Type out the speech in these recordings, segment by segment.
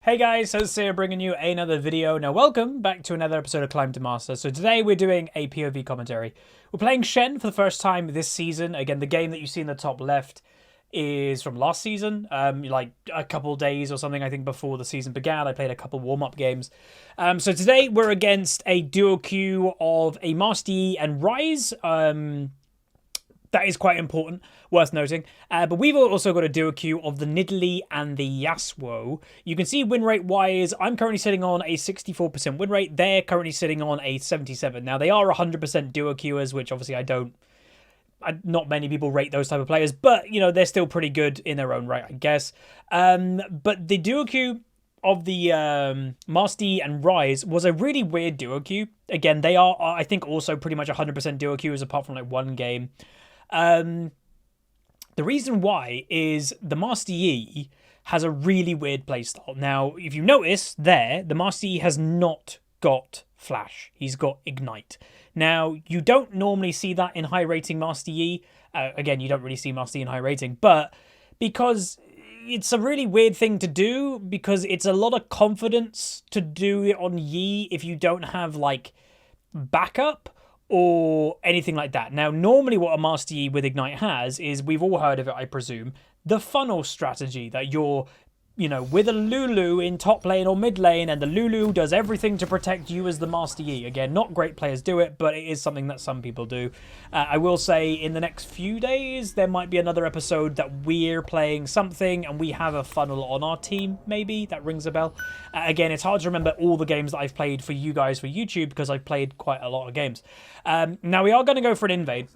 Hey guys, Huzzy here bringing you another video. Now welcome back to another episode of Climb to Master. So today we're doing a POV commentary. We're playing Shen for the first time this season. Again, the game that you see in the top left is from last season, like a couple days or something, I think, before the season began. I played a couple warm-up games. So today we're against a duo queue of a Master Yi and Rise. That is quite important, worth noting. But we've also got a duo queue of the Nidalee and the Yasuo. You can see win rate wise, I'm currently sitting on a 64% win rate. They're currently sitting on a 77%. Now they are 100% duo queuers, which obviously not many people rate those type of players, but you know, they're still pretty good in their own right, I guess. But the duo queue of the Master Yi and Rise was a really weird duo queue. Again, they are, I think, also pretty much 100% duo queuers apart from like one game. The reason why is the Master Yi has a really weird playstyle. Now, if you notice there, the Master Yi has not got Flash. He's got Ignite. Now, you don't normally see that in high rating Master Yi. Again, you don't really see Master Yi in high rating, but because it's a really weird thing to do, because it's a lot of confidence to do it on Yi if you don't have like backup or anything like that. Now, normally what a Master Yi with Ignite has is, we've all heard of it, I presume, the funnel strategy, that you're, you know, with a Lulu in top lane or mid lane, and the Lulu does everything to protect you as the Master Yi. Again, not great players do it, but it is something that some people do. I will say in the next few days, there might be another episode that we're playing something and we have a funnel on our team, maybe. That rings a bell. Again, it's hard to remember all the games that I've played for you guys for YouTube, because I've played quite a lot of games. Now, we are going to go for an invade,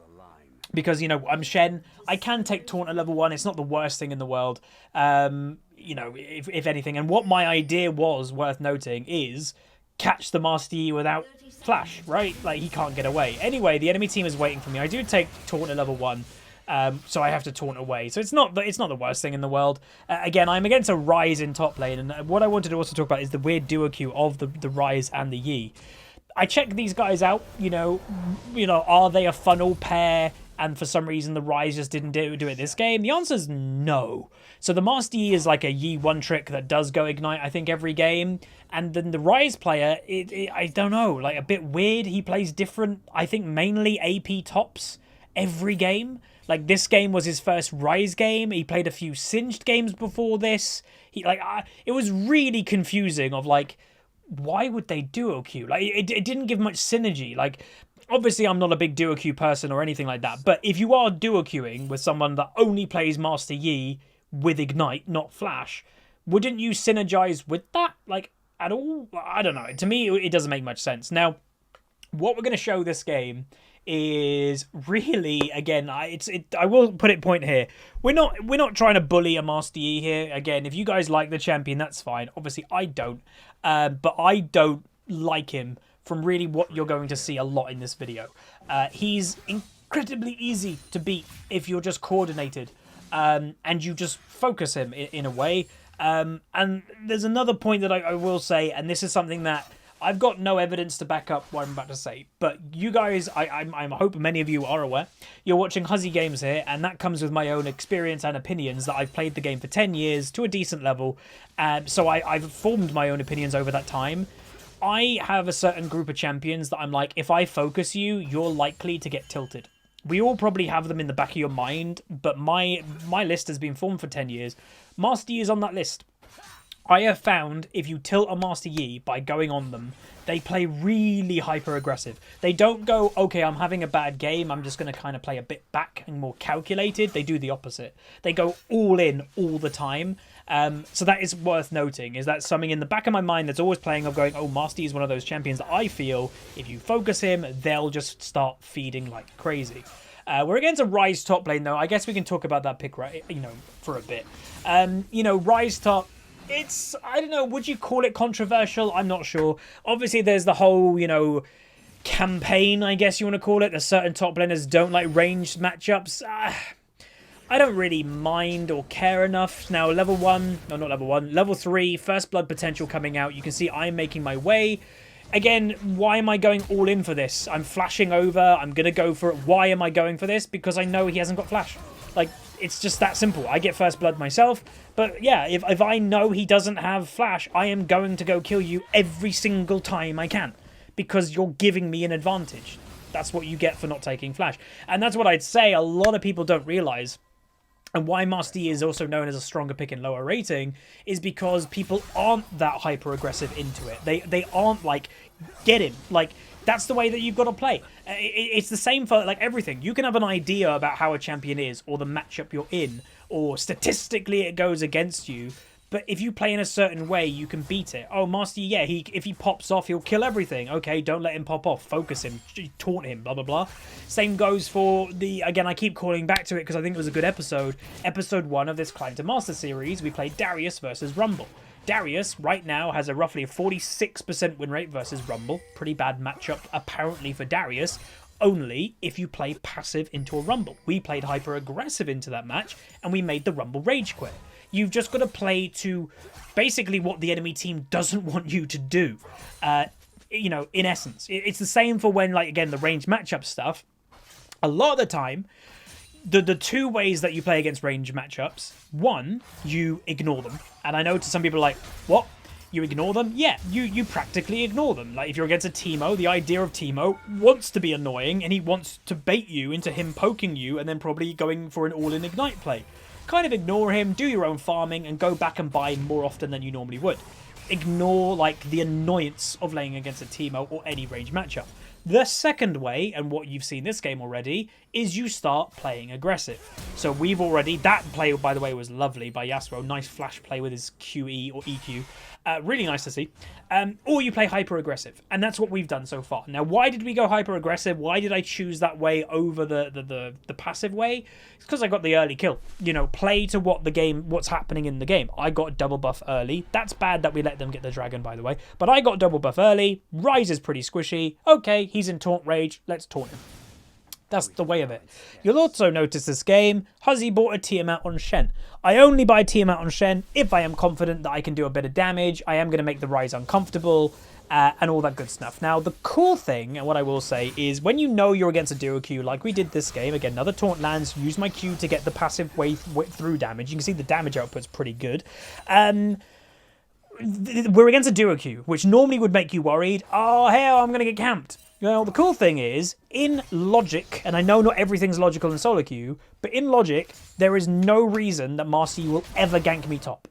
because, you know, I'm Shen. I can take taunt at level 1. It's not the worst thing in the world. You know, if anything. And what my idea was, worth noting, is catch the Master Yi without Flash, right? Like, he can't get away. Anyway, the enemy team is waiting for me. I do take taunt at level 1. So I have to taunt away. So it's not the worst thing in the world. Again, I'm against a Rise in top lane. And what I wanted to also talk about is the weird duo queue of the Rise and the Yi. I checked these guys out, you know, are they a funnel pair? And for some reason, the Rise just didn't do it this game. The answer is no. So the Master Yi is like a Yi one trick that does go Ignite, I think, every game. And then the Rise player, I don't know, like a bit weird. He plays different, I think, mainly AP tops every game. Like, this game was his first Rise game. He played a few Singed games before this. It was really confusing of like, why would they duo queue? Like, it didn't give much synergy. Like, obviously I'm not a big duo queue person or anything like that, but if you are duo queuing with someone that only plays Master Yi with Ignite, not Flash, wouldn't you synergize with that, like, at all? I don't know. To me, it doesn't make much sense. Now, what we're going to show this game is really, again, I will put it point here. We're not trying to bully a Master Yi here. Again, if you guys like the champion, that's fine. Obviously, I don't. But I don't like him from really what you're going to see a lot in this video. He's incredibly easy to beat if you're just coordinated and you just focus him in a way. And there's another point that I will say, and this is something that I've got no evidence to back up what I'm about to say, but you guys, I hope many of you are aware, you're watching HuzzyGames here, and that comes with my own experience and opinions that I've played the game for 10 years to a decent level, so I've formed my own opinions over that time. I have a certain group of champions that I'm like, if I focus you, you're likely to get tilted. We all probably have them in the back of your mind, but my list has been formed for 10 years. Master Yi is on that list. I have found if you tilt a Master Yi by going on them, they play really hyper-aggressive. They don't go, okay, I'm having a bad game, I'm just going to kind of play a bit back and more calculated. They do the opposite. They go all in all the time. So that is worth noting, is that something in the back of my mind that's always playing of going, oh, Master Yi is one of those champions that I feel if you focus him, they'll just start feeding like crazy. We're against a Rise top lane, though. I guess we can talk about that pick, right, you know, for a bit. You know, Rise top, it's, I don't know, would you call it controversial? I'm not sure. Obviously, there's the whole, you know, campaign, I guess you want to call it. There's certain top laners don't like ranged matchups. I don't really mind or care enough. Now, level 1, no, not level 1, level 3, first blood potential coming out. You can see I'm making my way. Again, why am I going all in for this? I'm flashing over. I'm going to go for it. Why am I going for this? Because I know he hasn't got flash. Like, It's just that simple. I get first blood myself, but yeah, if I know he doesn't have flash, I am going to go kill you every single time I can, because you're giving me an advantage. That's what you get for not taking flash. And that's what I'd say a lot of people don't realise. And why Master Yi is also known as a stronger pick in lower rating is because people aren't that hyper-aggressive into it. They aren't like, get him. Like, that's the way that you've got to play. It's the same for like everything. You can have an idea about how a champion is, or the matchup you're in, or statistically it goes against you. But if you play in a certain way, you can beat it. Oh, Master Yi, yeah, if he pops off, he'll kill everything. Okay, don't let him pop off. Focus him. Taunt him, blah, blah, blah. Same goes for the... Again, I keep calling back to it because I think it was a good episode. Episode 1 of this Climb to Master series, we played Darius versus Rumble. Darius, right now, has a roughly 46% win rate versus Rumble. Pretty bad matchup, apparently, for Darius. Only if you play passive into a Rumble. We played hyper-aggressive into that match, and we made the Rumble rage quit. You've just got to play to basically what the enemy team doesn't want you to do, you know, in essence. It's the same for when, like, again, the range matchup stuff. A lot of the time, the two ways that you play against range matchups, one, you ignore them. And I know to some people like, what? You ignore them? Yeah, you practically ignore them. Like, if you're against a Teemo, the idea of Teemo wants to be annoying, and he wants to bait you into him poking you and then probably going for an all-in ignite play. Kind of ignore him, do your own farming, and go back and buy more often than you normally would. Ignore, like, the annoyance of laying against a Teemo or any range matchup. The second way, and what you've seen this game already, is you start playing aggressive. So we've already... That play, by the way, was lovely by Yasuo. Nice flash play with his QE or EQ. Really nice to see. Or you play hyper-aggressive. And that's what we've done so far. Now, why did we go hyper-aggressive? Why did I choose that way over the passive way? It's because I got the early kill. You know, play to what's happening in the game. I got double buff early. That's bad that we let them get the dragon, by the way. But I got double buff early. Ryze is pretty squishy. Okay, he's in taunt rage. Let's taunt him. That's the way of it. You'll also notice this game, Huzzy bought a Tiamat on Shen. I only buy Tiamat on Shen if I am confident that I can do a bit of damage. I am going to make the Ryze uncomfortable and all that good stuff. Now, the cool thing, and what I will say, is when you know you're against a duo Q like we did this game, again, another taunt lands, use my Q to get the passive way through damage. You can see the damage output's pretty good. We're against a duo Q, which normally would make you worried. Oh, hell, I'm going to get camped. Well, the cool thing is, in logic, and I know not everything's logical in solo queue, but in logic, there is no reason that Master Yi will ever gank me top.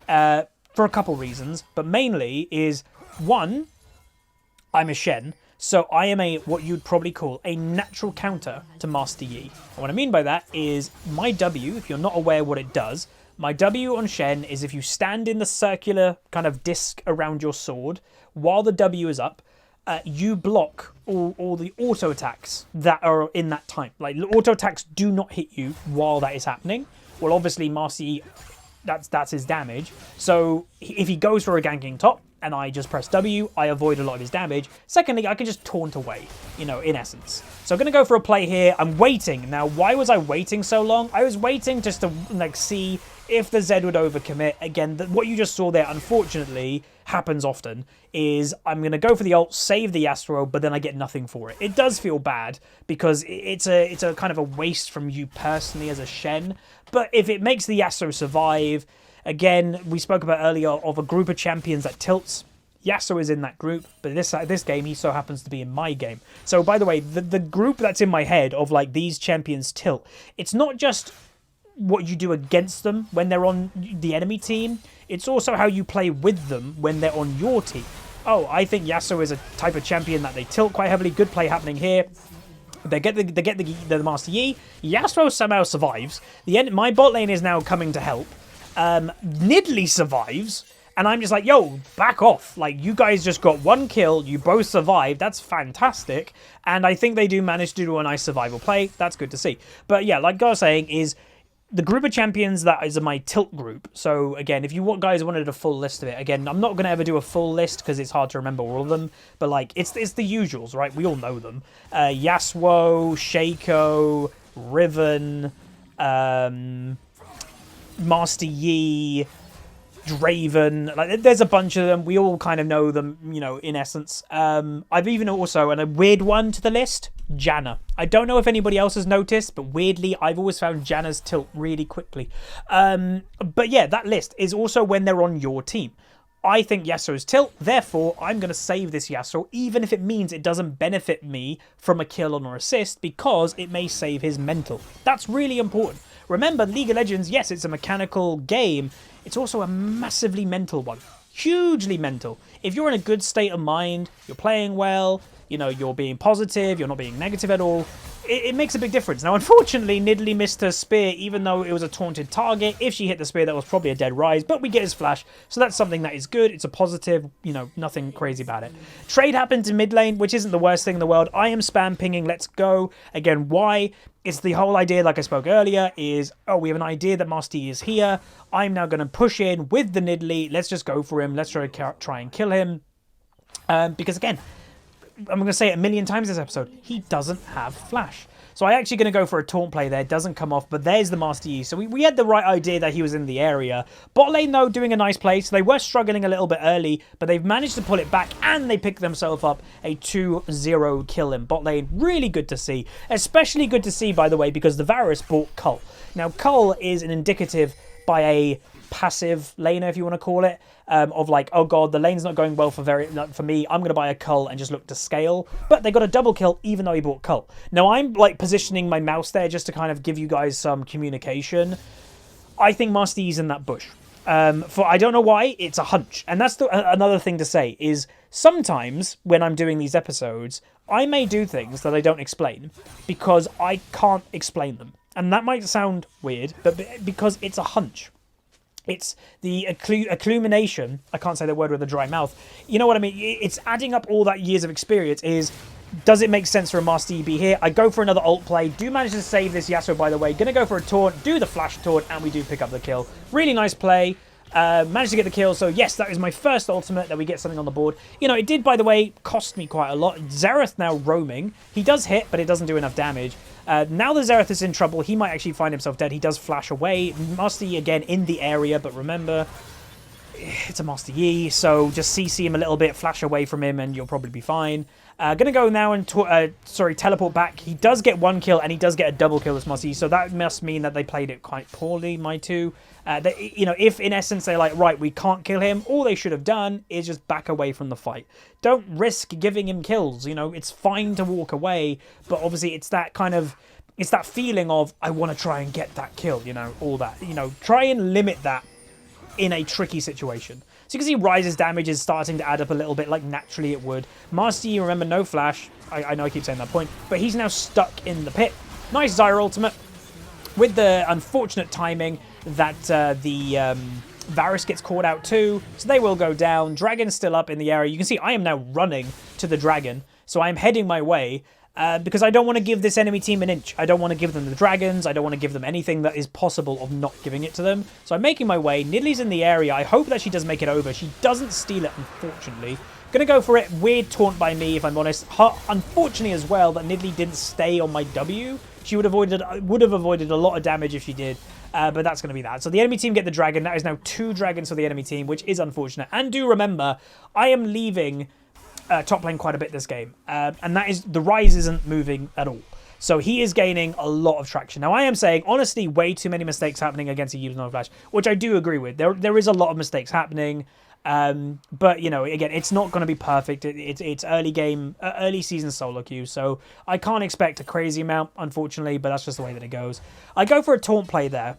For a couple reasons, but mainly is, one, I'm a Shen, so I am what you'd probably call a natural counter to Master Yi. And what I mean by that is, my W, if you're not aware what it does, my W on Shen is if you stand in the circular kind of disc around your sword, while the W is up, you block all the auto attacks that are in that time. Like, auto attacks do not hit you while that is happening. Well, obviously, Master Yi, that's his damage. So if he goes for a ganking top and I just press W, I avoid a lot of his damage. Secondly, I can just taunt away, you know, in essence. So I'm going to go for a play here. I'm waiting. Now, why was I waiting so long? I was waiting just to, like, see if the Zed would overcommit. Again, what you just saw there, unfortunately, happens often, is I'm going to go for the ult, save the Yasuo, but then I get nothing for it. It does feel bad, because it's a kind of a waste from you personally as a Shen, but if it makes the Yasuo survive, again, we spoke about earlier of a group of champions that tilts. Yasuo is in that group, but this game, he so happens to be in my game. So, by the way, the group that's in my head of, like, these champions tilt, it's not just what you do against them when they're on the enemy team, it's also how you play with them when they're on your team. Oh, I think Yasuo is a type of champion that they tilt quite heavily. Good play happening here. They get the Master Yi. Yasuo somehow survives. My bot lane is now coming to help. Nidalee survives. And I'm just like, yo, back off. Like, you guys just got one kill. You both survived. That's fantastic. And I think they do manage to do a nice survival play. That's good to see. But yeah, like I was saying, is the group of champions that is my tilt group. So again, if you guys wanted a full list of it, again, I'm not going to ever do a full list because it's hard to remember all of them. But like, it's the usuals, right? We all know them. Yasuo, Shaco, Riven, Master Yi, Draven, like there's a bunch of them. We all kind of know them, you know, in essence. I've even also, and a weird one to the list, Janna. I don't know if anybody else has noticed, but weirdly, I've always found Janna's tilt really quickly. But yeah, that list is also when they're on your team. I think Yasuo's tilt, therefore I'm going to save this Yasuo, even if it means it doesn't benefit me from a kill or assist, because it may save his mental. That's really important. Remember, League of Legends, yes, it's a mechanical game. It's also a massively mental one. Hugely mental. If you're in a good state of mind, you're playing well, you know, you're being positive, you're not being negative at all, it makes a big difference. Now, unfortunately, Nidalee missed her spear, even though it was a taunted target. If she hit the spear, that was probably a dead rise, but we get his flash, so that's something that is good. It's a positive, you know, nothing crazy about it. Trade happens in mid lane, which isn't the worst thing in the world. I am spam pinging, let's go. Again, why? It's the whole idea, like I spoke earlier, is, oh, we have an idea that Master Yi is here. I'm now going to push in with the Nidalee. Let's just go for him. Let's try and kill him. Because, again, I'm going to say it a million times this episode, he doesn't have flash. So I'm actually going to go for a taunt play there. Doesn't come off, but there's the Master Yi. So we had the right idea that he was in the area. Bot lane, though, doing a nice play. So they were struggling a little bit early, but they've managed to pull it back, and they pick themselves up a 2-0 kill in bot lane. Really good to see. Especially good to see, by the way, because the Varus bought Cull. Now, Cull is an indicative by a passive laner, if you want to call it, of like, oh god, the lane's not going well for me, I'm going to buy a Cull and just look to scale. But they got a double kill even though he bought Cull. Now I'm like positioning my mouse there just to kind of give you guys some communication. I think Master Yi's in that bush. For I don't know why, it's a hunch. And that's another thing to say is sometimes when I'm doing these episodes, I may do things that I don't explain because I can't explain them. And that might sound weird, but because it's a hunch. It's the acclumination. I can't say the word with a dry mouth. You know what I mean? It's adding up all that years of experience is, does it make sense for a Master Yi be here? I go for another ult play. Do manage to save this Yasuo, by the way. Going to go for a taunt, do the flash taunt, and we do pick up the kill. Really nice play. Managed to get the kill. So yes, that is my first ultimate that we get something on the board. You know, it did, by the way, cost me quite a lot. Xerath now roaming. He does hit, but it doesn't do enough damage. Now that Xerath is in trouble, he might actually find himself dead. He does flash away. Master Yi again in the area, but remember, it's a Master Yi, so just CC him a little bit, flash away from him, and you'll probably be fine. Gonna go now and teleport back. He does get one kill, and he does get a double kill as Master Yi, so that must mean that they played it quite poorly, my two. You know, if in essence they're like, right, we can't kill him, all they should have done is just back away from the fight. Don't risk giving him kills, you know, it's fine to walk away, but obviously it's that kind of, it's that feeling of, I want to try and get that kill, you know, all that, you know, try and limit that in a tricky situation. So you can see Ryze's damage is starting to add up a little bit, like naturally it would. Master Yi, remember, no flash. I know I keep saying that point, but he's now stuck in the pit. Nice Zyra ultimate, with the unfortunate timing that the Varus gets caught out too, so they will go down. Dragon's still up in the area. You can see I am now running to the dragon, so I am heading my way because I don't want to give this enemy team an inch. I don't want to give them the dragons. I don't want to give them anything that is possible of not giving it to them. So I'm making my way. Nidalee's in the area. I hope that she does make it over. She doesn't steal it, unfortunately. Gonna go for it. Weird taunt by me, if I'm honest. Unfortunately as well that Nidalee didn't stay on my W. She would have avoided a lot of damage if she did. But that's going to be that. So the enemy team get the dragon. That is now 2 dragons for the enemy team, which is unfortunate. And do remember, I am leaving top lane quite a bit this game. And that is, the Ryze isn't moving at all. So he is gaining a lot of traction. Now, I am saying, honestly, way too many mistakes happening against a user no flash, which I do agree with. There is a lot of mistakes happening. But, you know, again, it's not going to be perfect. It's early game, early season solo queue, so I can't expect a crazy amount, unfortunately, but that's just the way that it goes. I go for a taunt play there.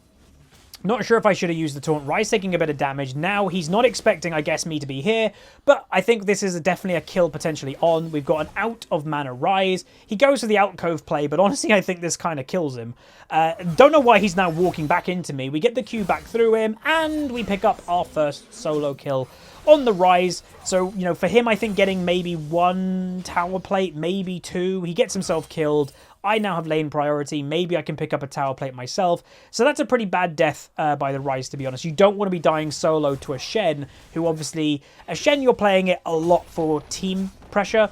Not sure if I should have used the taunt. Ryze taking a bit of damage. Now, he's not expecting, I guess, me to be here, but I think this is definitely a kill potentially on. We've got an out of mana Ryze. He goes for the alcove play, but honestly, I think this kind of kills him. Don't know why he's now walking back into me. We get the Q back through him, and we pick up our first solo kill on the Ryze. So, you know, for him, I think getting maybe 1 tower plate, maybe 2. He gets himself killed. I now have lane priority. Maybe I can pick up a tower plate myself. So that's a pretty bad death by the Ryze, to be honest. You don't want to be dying solo to a Shen, who obviously... A Shen, you're playing it a lot for team pressure,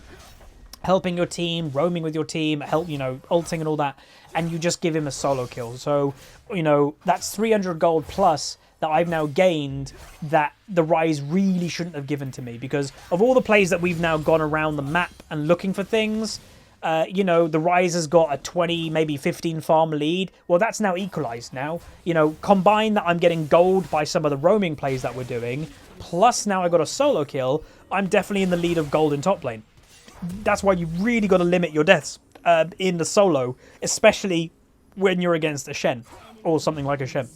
helping your team, roaming with your team, you know, ulting and all that, and you just give him a solo kill. So, you know, that's 300 gold plus. that I've now gained that the Rise really shouldn't have given to me, because of all the plays that we've now gone around the map and looking for things, you know, the Rise has got a 20, maybe 15 farm lead. Well, that's now equalized now. You know, combine that I'm getting gold by some of the roaming plays that we're doing, plus now I got a solo kill, I'm definitely in the lead of gold in top lane. That's why you really got to limit your deaths in the solo, especially when you're against a Shen or something like a Shen.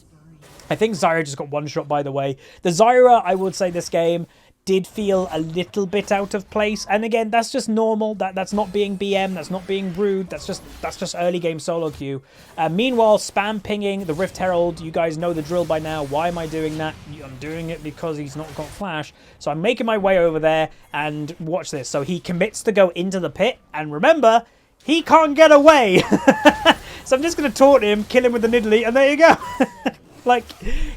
I think Zyra just got one shot, by the way. The Zyra, I would say this game did feel a little bit out of place. And again, that's just normal. That's not being BM. That's not being rude. That's just early game solo queue. Meanwhile, spam pinging the Rift Herald. You guys know the drill by now. Why am I doing that? I'm doing it because he's not got flash. So I'm making my way over there, and watch this. So he commits to go into the pit. And remember, he can't get away. So I'm just going to taunt him, kill him with the Nidalee, and there you go. Like,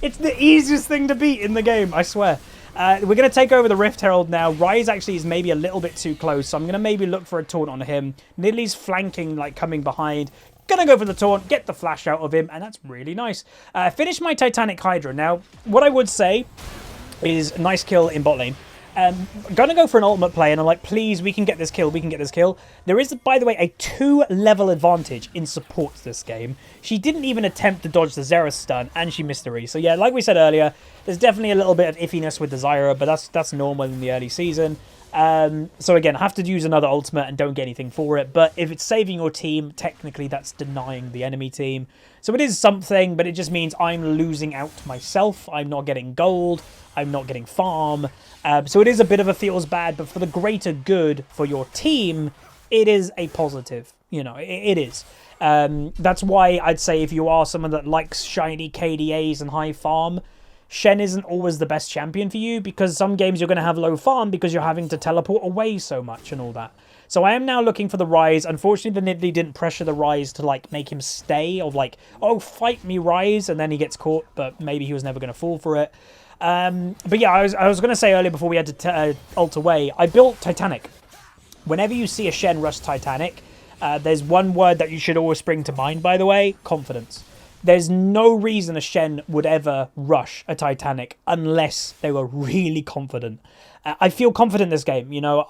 it's the easiest thing to beat in the game, I swear. We're going to take over the Rift Herald now. Ryze actually is maybe a little bit too close, so I'm going to maybe look for a taunt on him. Nidalee's flanking, like, coming behind. Gonna go for the taunt, get the flash out of him, and that's really nice. Finish my Titanic Hydra. Now, what I would say is nice kill in bot lane. Gonna go for an ultimate play, and I'm like, please, we can get this kill, we can get this kill. There is, by the way, a 2-level advantage in support this game. She didn't even attempt to dodge the Xerath stun, and she missed the re. So yeah, like we said earlier, there's definitely a little bit of iffiness with the Zyra, but that's normal in the early season. So again, have to use another ultimate and don't get anything for it. But if it's saving your team, technically that's denying the enemy team. So it is something, but it just means I'm losing out myself. I'm not getting gold. I'm not getting farm. So it is a bit of a feels bad, but for the greater good for your team, it is a positive. You know, it is. That's why I'd say if you are someone that likes shiny KDAs and high farm, Shen isn't always the best champion for you, because some games you're going to have low farm because you're having to teleport away so much and all that. So I am now looking for the Ryze. Unfortunately, the Nidalee didn't pressure the Ryze to, like, make him stay, of like, oh, fight me, Ryze, and then he gets caught, but maybe he was never going to fall for it. But yeah, I was going to say earlier before we had to ult away, I built Titanic. Whenever you see a Shen rush Titanic, there's one word that you should always spring to mind, by the way: confidence. There's no reason a Shen would ever rush a Titanic unless they were really confident. I feel confident in this game, you know.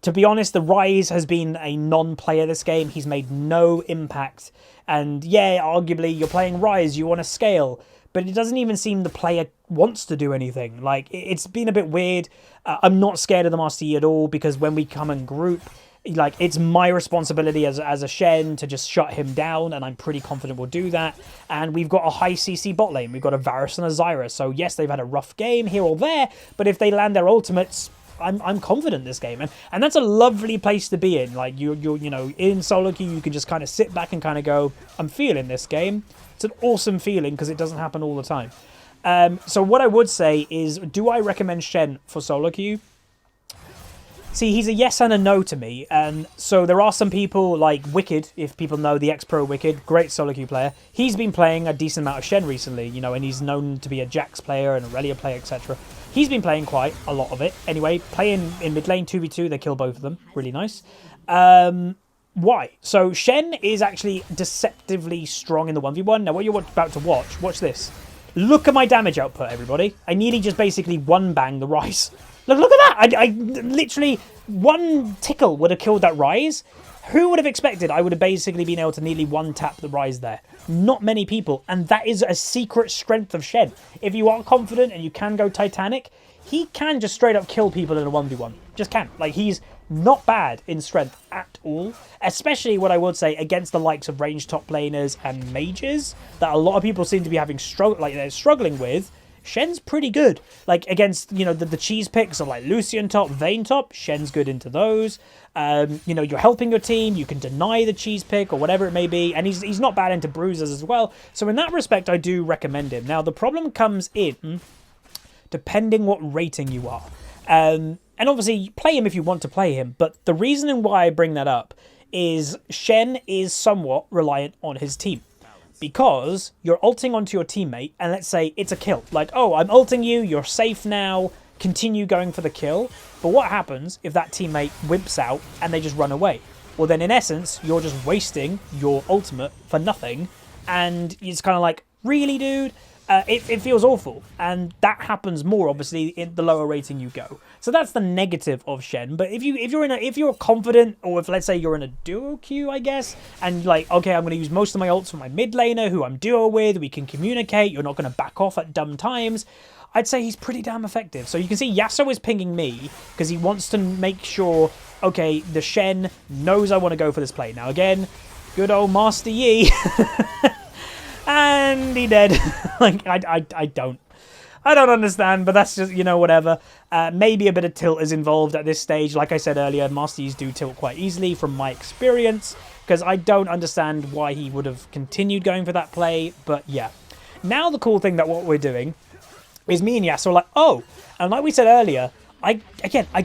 To be honest, the Ryze has been a non-player this game. He's made no impact. And yeah, arguably, you're playing Ryze, you want to scale. But it doesn't even seem the player wants to do anything. Like, it's been a bit weird. I'm not scared of the Master Yi at all, because when we come in group, like, it's my responsibility as a Shen to just shut him down, and I'm pretty confident we'll do that. And we've got a high CC bot lane. We've got a Varus and a Zyra. So yes, they've had a rough game here or there, but if they land their ultimates, I'm confident this game. And that's a lovely place to be in. Like, you know, in solo queue, you can just kind of sit back and kind of go, I'm feeling this game. It's an awesome feeling because it doesn't happen all the time. So what I would say is, do I recommend Shen for solo queue? See, he's a yes and a no to me. And so there are some people like Wicked, if people know the ex-pro Wicked, great solo queue player. He's been playing a decent amount of Shen recently, you know, and he's known to be a Jax player and a Aurelia player, etc. He's been playing quite a lot of it. Anyway, playing in mid lane 2v2, they kill both of them. Really nice. Why? So Shen is actually deceptively strong in the 1v1. Now, what you're about to watch this. Look at my damage output, everybody. I nearly just basically one-bang the Ryze. Look at that! I literally, one tickle would have killed that Ryze. Who would have expected I would have basically been able to nearly one-tap the Ryze there? Not many people, and that is a secret strength of Shen. If you are confident and you can go Titanic, he can just straight up kill people in a 1v1. Just can. Like, he's not bad in strength at all. Especially, what I would say, against the likes of ranged top laners and mages that a lot of people seem to be having they're struggling with. Shen's pretty good. Like, against, you know, the cheese picks of like Lucian top, Vayne top, Shen's good into those. You know, you're helping your team, you can deny the cheese pick or whatever it may be, and he's not bad into bruisers as well. So in that respect, I do recommend him. Now, the problem comes in depending what rating you are. And obviously, play him if you want to play him, but the reasoning why I bring that up is Shen is somewhat reliant on his team. Because you're ulting onto your teammate, and let's say it's a kill. Like, oh, I'm ulting you, you're safe now, continue going for the kill. But what happens if that teammate wimps out and they just run away? Well, then in essence, you're just wasting your ultimate for nothing. And it's kind of like, really, dude? it feels awful. And that happens more, obviously, in the lower rating you go. So that's the negative of Shen. But if you're confident, or if, let's say, you're in a duo queue, I guess, and like, okay, I'm going to use most of my ults for my mid laner, who I'm duo with, we can communicate, you're not going to back off at dumb times, I'd say he's pretty damn effective. So you can see Yasuo is pinging me because he wants to make sure, okay, the Shen knows I want to go for this play. Now, again, good old Master Yi. And he dead. Like, I don't understand, but that's just, you know, whatever. Maybe a bit of tilt is involved at this stage. Like I said earlier, Master Yis do tilt quite easily from my experience, because I don't understand why he would have continued going for that play. But yeah, now the cool thing that what we're doing is me and Yasuo are like, oh, and like we said earlier, I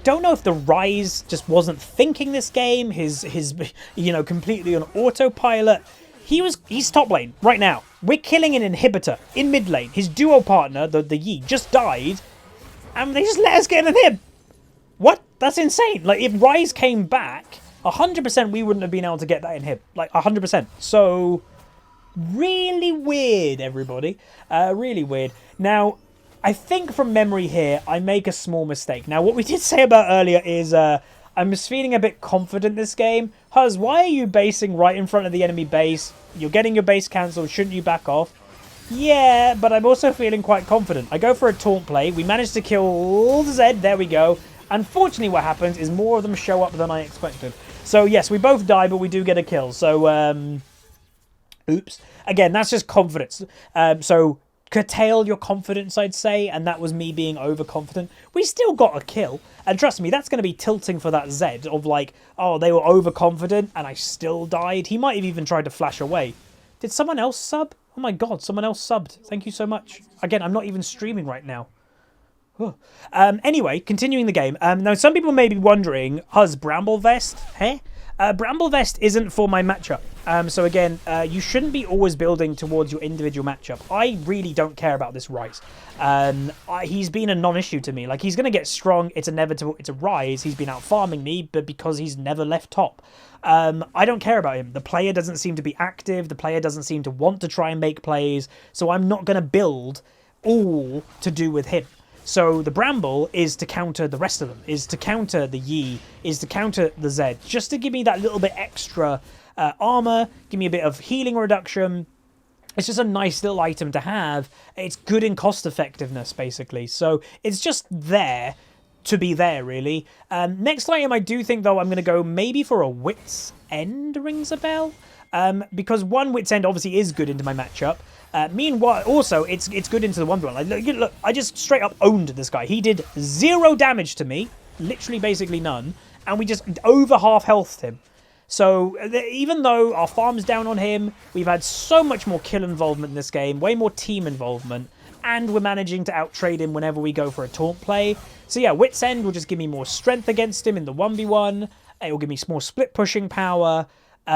don't know if the Rise just wasn't thinking this game, his you know, completely on autopilot. He's top lane right now. We're killing an inhibitor in mid lane. His duo partner, the Yi, just died, and they just let us get an inhib. What? That's insane. Like, if Rise came back, 100% we wouldn't have been able to get that inhib. Like, 100%. So, really weird, everybody. Really weird. Now, I think from memory here, I make a small mistake. Now, what we did say about earlier is I'm just feeling a bit confident this game. Huz, why are you basing right in front of the enemy base? You're getting your base cancelled. Shouldn't you back off? Yeah, but I'm also feeling quite confident. I go for a taunt play. We managed to kill Zed. There we go. Unfortunately, what happens is more of them show up than I expected. So, yes, we both die, but we do get a kill. So, oops. Again, that's just confidence. So, curtail your confidence, I'd say, and that was me being overconfident. We still got a kill, and trust me, that's going to be tilting for that Zed of like, oh, they were overconfident and I still died. He might have even tried to flash away. Did someone else sub? Oh my god, someone else subbed. Thank you so much. Again, I'm not even streaming right now. Anyway, continuing the game. Now, some people may be wondering, Huz, Bramble Vest? Hey? Bramble Vest isn't for my matchup. So again, you shouldn't be always building towards your individual matchup. I really don't care about this Rise. He's been a non-issue to me. Like, he's going to get strong. It's inevitable. It's a Rise. He's been out farming me, but because he's never left top. I don't care about him. The player doesn't seem to be active. The player doesn't seem to want to try and make plays. So I'm not going to build all to do with him. So the Bramble is to counter the rest of them, is to counter the Yi, is to counter the Zed, just to give me that little bit extra armor, give me a bit of healing reduction. It's just a nice little item to have. It's good in cost effectiveness, basically. So it's just there to be there, really. Next item, I do think, though, I'm going to go maybe for a Wit's End, rings a bell. Because one Wit's End obviously is good into my matchup. Meanwhile, also, it's good into the 1v1. Like, look, I just straight up owned this guy. He did 0 damage to me, literally basically none, and we just over half healthed him. So even though our farm's down on him, we've had so much more kill involvement in this game, way more team involvement, and we're managing to outtrade him whenever we go for a taunt play. So yeah, Wit's End will just give me more strength against him in the 1v1. It will give me more split pushing power.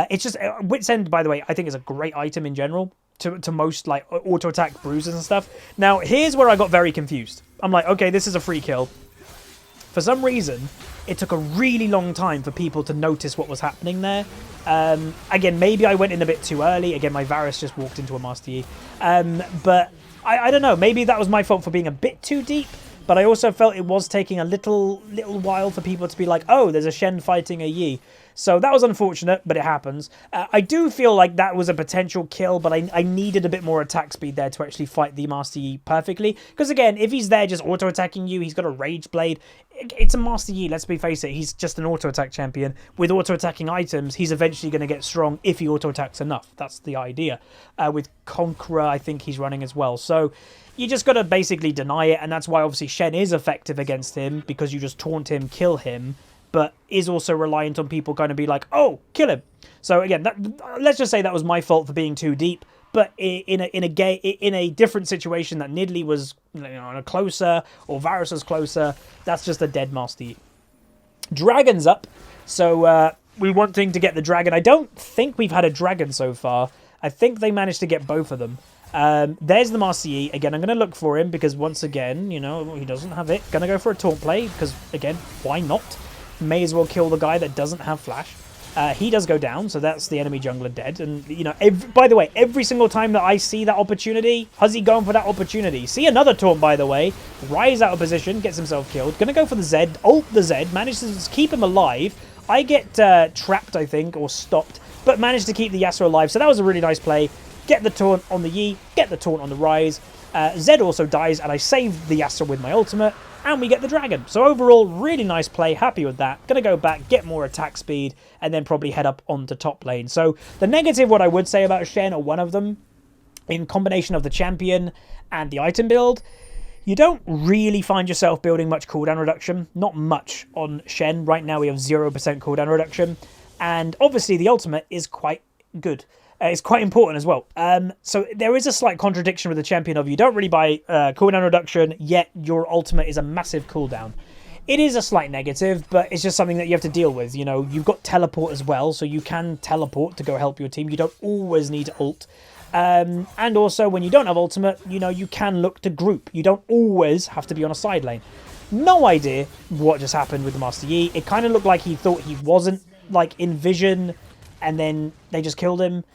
It's just, Wit's End, by the way, I think is a great item in general. To most, like, auto-attack bruises and stuff. Now, here's where I got very confused. I'm like, okay, this is a free kill. For some reason, it took a really long time for people to notice what was happening there. Again, maybe I went in a bit too early. Again, my Varus just walked into a Master Yi. But I don't know. Maybe that was my fault for being a bit too deep. But I also felt it was taking a little while for people to be like, oh, there's a Shen fighting a Yi. So that was unfortunate, but it happens. I do feel like that was a potential kill, but I needed a bit more attack speed there to actually fight the Master Yi perfectly. Because again, if he's there just auto-attacking you, he's got a Rage Blade. It's a Master Yi, let's be face it. He's just an auto-attack champion. With auto-attacking items, he's eventually going to get strong if he auto-attacks enough. That's the idea. With Conqueror, I think he's running as well. So you just got to basically deny it, and that's why obviously Shen is effective against him, because you just taunt him, kill him, but is also reliant on people going to be like, oh, kill him. So again, let's just say that was my fault for being too deep. But in a different situation that Nidalee was, you know, closer, or Varus was closer, that's just a dead Master Yi. Dragon's up, so we're wanting to get the dragon. I don't think we've had a dragon so far. I think they managed to get both of them. There's the Master Yi. Again, I'm going to look for him because once again, you know, he doesn't have it. Going to go for a taunt play because, again, why not? May as well kill the guy that doesn't have flash. He does go down, so that's the enemy jungler dead. And, you know, by the way, every single time that I see that opportunity, Huzzy going for that opportunity. See another taunt, by the way. Rise out of position, gets himself killed. Gonna go for the Z, ult the Z, manages to keep him alive. I get trapped, I think, or stopped, but managed to keep the Yasuo alive. So that was a really nice play. Get the taunt on the Yi, get the taunt on the Rise. Zed also dies, and I saved the Yasuo with my ultimate, and we get the dragon. So overall, really nice play, happy with that. Gonna go back, get more attack speed, and then probably head up onto top lane. So the negative, what I would say about Shen, or one of them, in combination of the champion and the item build, you don't really find yourself building much cooldown reduction. Not much on Shen. Right now we have 0% cooldown reduction, and obviously the ultimate is quite good. It's quite important as well. So there is a slight contradiction with the champion of you don't really buy cooldown reduction, yet your ultimate is a massive cooldown. It is a slight negative, but it's just something that you have to deal with. You know, you've got teleport as well, so you can teleport to go help your team. You don't always need ult. And also, when you don't have ultimate, you know, you can look to group. You don't always have to be on a side lane. No idea what just happened with the Master Yi. It kind of looked like he thought he wasn't, like, in vision, and then they just killed him.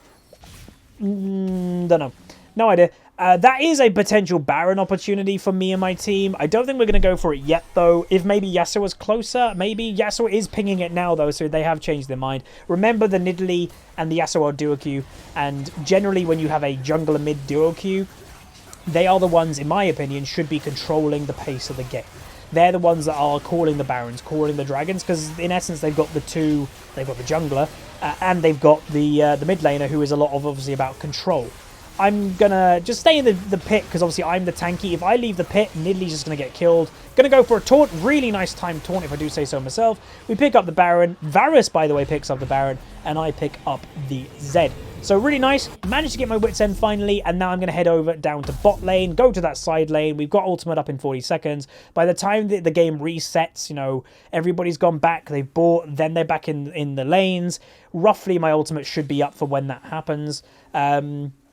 Don't know. No idea. That is a potential Baron opportunity for me and my team. I don't think we're going to go for it yet, though. If maybe Yasuo was closer, maybe. Yasuo is pinging it now, though, so they have changed their mind. Remember, the Nidalee and the Yasuo are duo queue, and generally when you have a jungler mid duo queue, they are the ones, in my opinion, should be controlling the pace of the game. They're the ones that are calling the Barons, calling the Dragons, because in essence they've got the jungler, and they've got the mid laner, who is a lot of obviously about control. I'm gonna just stay in the pit because obviously I'm the tanky. If I leave the pit, Nidalee's just gonna get killed. Gonna go for a taunt, really nice timed taunt if I do say so myself. We pick up the Baron. Varus, by the way, picks up the Baron, and I pick up the Zed. So really nice. Managed to get my wits end finally, and now I'm going to head over down to bot lane, go to that side lane. We've got ultimate up in 40 seconds. By the time the game resets, you know, everybody's gone back. They've bought, then they're back in the lanes. Roughly, my ultimate should be up for when that happens,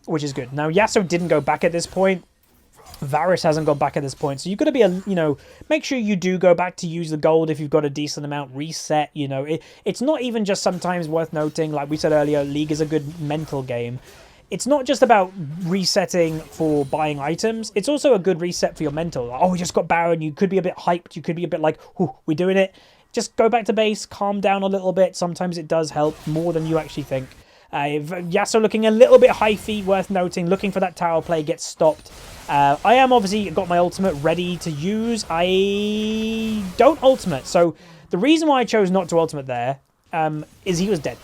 which is good. Now, Yasuo didn't go back at this point. Varus hasn't gone back at this point, so you've got to be, make sure you do go back to use the gold if you've got a decent amount, reset, it's not even just sometimes worth noting, like we said earlier, League is a good mental game. It's not just about resetting for buying items, it's also a good reset for your mental. Like, oh, we just got Baron, you could be a bit hyped, you could be a bit like, oh, we're doing it. Just go back to base, calm down a little bit, sometimes it does help more than you actually think. Yasuo looking a little bit hyphy, worth noting, looking for that tower play, gets stopped. I am obviously got my ultimate ready to use. I don't ultimate, so the reason why I chose not to ultimate there is he was dead.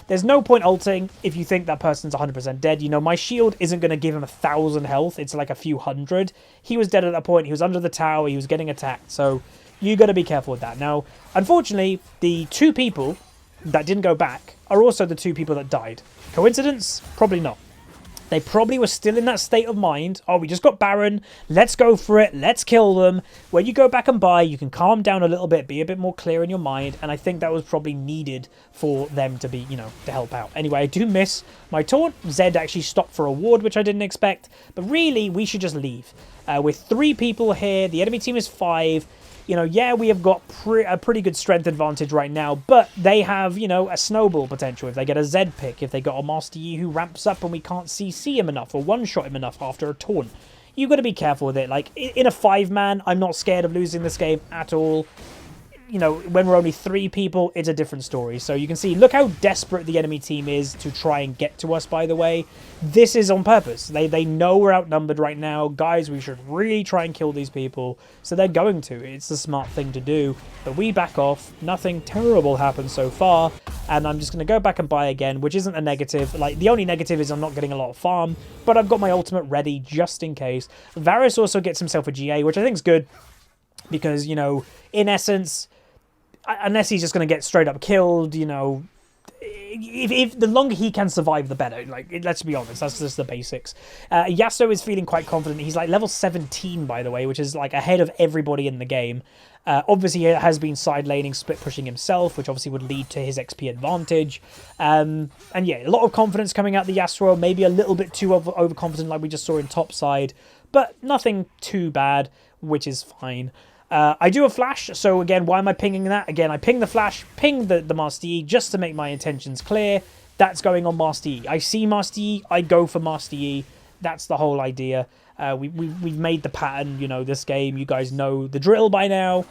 There's no point ulting if you think that person's 100% dead. My shield isn't going to give him 1,000 health. It's like a few hundred. He was dead at that point. He was under the tower. He was getting attacked. So you got to be careful with that. Now, unfortunately, the two people that didn't go back are also the two people that died. Coincidence? Probably not. They probably were still in that state of mind. Oh, we just got Baron. Let's go for it. Let's kill them. When you go back and buy, you can calm down a little bit, be a bit more clear in your mind. And I think that was probably needed for them to be, to help out. Anyway, I do miss my taunt. Zed actually stopped for a ward, which I didn't expect. But really, we should just leave. With 3 people here, the enemy team is 5. Yeah, we have got a pretty good strength advantage right now, but they have, a snowball potential. If they get a Zed pick, if they got a Master Yi who ramps up and we can't CC him enough or one-shot him enough after a taunt, you've got to be careful with it. Like, in a 5-man, I'm not scared of losing this game at all. When we're only 3 people, it's a different story. So you can see, look how desperate the enemy team is to try and get to us, by the way. This is on purpose. They know we're outnumbered right now. Guys, we should really try and kill these people. So they're going to. It's the smart thing to do. But we back off. Nothing terrible happened so far. And I'm just going to go back and buy again, which isn't a negative. Like, the only negative is I'm not getting a lot of farm. But I've got my ultimate ready just in case. Varus also gets himself a GA, which I think is good. Because, in essence, unless he's just going to get straight up killed, if the longer he can survive, the better. Like, let's be honest, that's just the basics. Yasuo is feeling quite confident. He's like level 17, by the way, which is like ahead of everybody in the game. Obviously, he has been side laning, split pushing himself, which obviously would lead to his XP advantage. And yeah, a lot of confidence coming out the Yasuo, maybe a little bit too overconfident like we just saw in top side, but nothing too bad, which is fine. I do a flash, so again, why am I pinging that? Again, I ping the flash, ping the Master Yi, just to make my intentions clear. That's going on Master Yi. I see Master Yi, I go for Master Yi. That's the whole idea. We've made the pattern, you know, this game. You guys know the drill by now.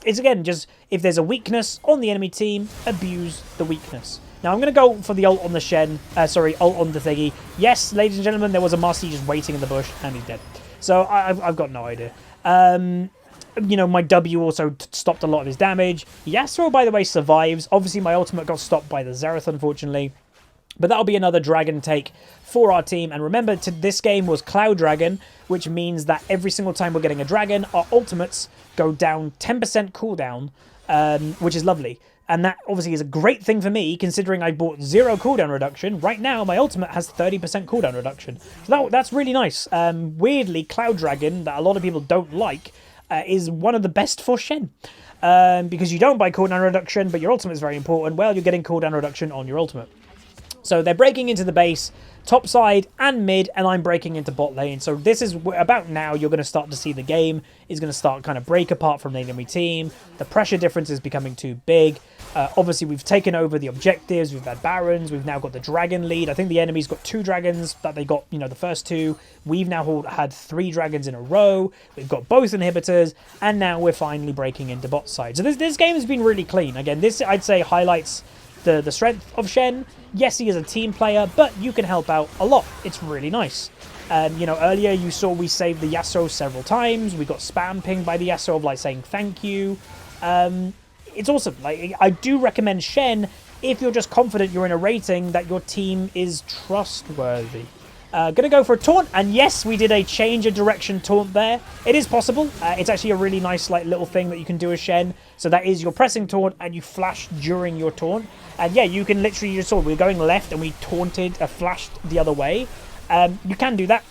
It's, again, just if there's a weakness on the enemy team, abuse the weakness. Now, I'm going to go for the ult on the Shen. Ult on the thingy. Yes, ladies and gentlemen, there was a Master Yi just waiting in the bush, and he's dead. So I've got no idea. You know, my W also stopped a lot of his damage. Yasuo, by the way, survives. Obviously, my ultimate got stopped by the Xerath, unfortunately. But that'll be another dragon take for our team. And remember, this game was Cloud Dragon, which means that every single time we're getting a dragon, our ultimates go down 10% cooldown, which is lovely. And that obviously is a great thing for me, considering I bought 0 cooldown reduction. Right now, my ultimate has 30% cooldown reduction. So that's really nice. Weirdly, Cloud Dragon, that a lot of people don't like, is one of the best for Shen. Because you don't buy cooldown reduction, but your ultimate is very important. Well, you're getting cooldown reduction on your ultimate. So they're breaking into the base, top side and mid, and I'm breaking into bot lane. So this is about now you're going to start to see the game is going to start kind of break apart from the enemy team. The pressure difference is becoming too big. Obviously, we've taken over the objectives. We've had Barons. We've now got the dragon lead. I think the enemy's got 2 dragons that they got, you know, the first 2. We've now had 3 dragons in a row. We've got both inhibitors, and now we're finally breaking into bot side. So this game has been really clean. Again, this, I'd say, highlights the strength of Shen. Yes, he is a team player, but you can help out a lot. It's really nice. You know, earlier you saw we saved the Yasuo several times. We got spam pinged by the Yasuo of, like, saying thank you. It's awesome. Like, I do recommend Shen if you're just confident you're in a rating that your team is trustworthy. Gonna go for a taunt, and yes, we did a change of direction taunt there. It is possible. It's actually a really nice, like, little thing that you can do as Shen. So that is your pressing taunt, and you flash during your taunt. And yeah, you can literally, you saw we're going left, and we flashed the other way. You can do that.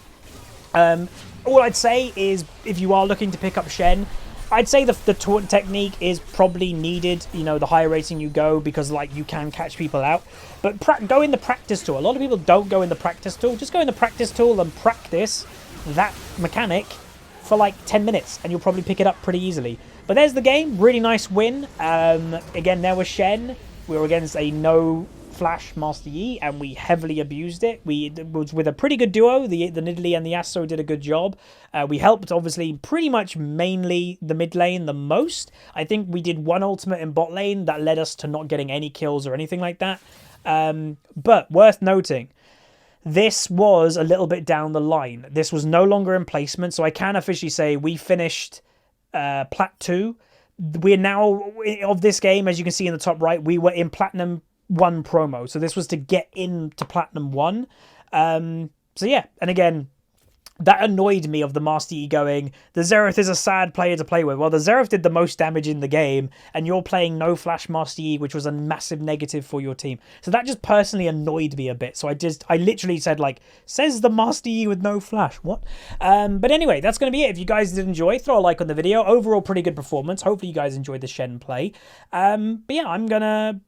All I'd say is, if you are looking to pick up Shen, I'd say the taunt technique is probably needed, you know, the higher rating you go, because, like, you can catch people out. But go in the practice tool. A lot of people don't go in the practice tool. Just go in the practice tool and practice that mechanic for, like, 10 minutes, and you'll probably pick it up pretty easily. But there's the game. Really nice win. Again, there was Shen. We were against a no-flash Master Yi, and we heavily abused it. It was with a pretty good duo. The Nidalee and the Yasuo did a good job. We helped, obviously, pretty much mainly the mid lane the most. I think we did one ultimate in bot lane that led us to not getting any kills or anything like that. But worth noting, this was a little bit down the line. This was no longer in placement, so I can officially say we finished Plat 2. We're now, of this game, as you can see in the top right, we were in Platinum 1 promo. So this was to get into Platinum 1. So yeah, and again, that annoyed me of the Master Yi going, the Xerath is a sad player to play with. Well, the Xerath did the most damage in the game, and you're playing no Flash Master Yi, which was a massive negative for your team. So that just personally annoyed me a bit. So I literally said, like, says the Master Yi with no Flash. What? But anyway, that's going to be it. If you guys did enjoy, throw a like on the video. Overall, pretty good performance. Hopefully you guys enjoyed the Shen play. But yeah, I'm going to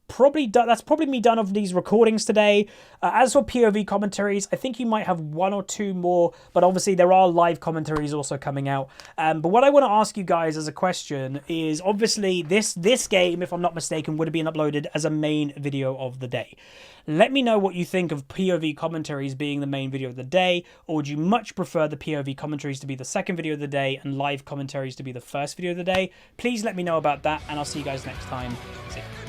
that's probably me done of these recordings today. As for POV commentaries, I think you might have 1 or 2 more, but obviously there are live commentaries also coming out. But what I want to ask you guys as a question is, obviously this game, if I'm not mistaken, would have been uploaded as a main video of the day. Let me know what you think of POV commentaries being the main video of the day, or would you much prefer the POV commentaries to be the second video of the day and live commentaries to be the first video of the day? Please let me know about that, and I'll see you guys next time. See ya.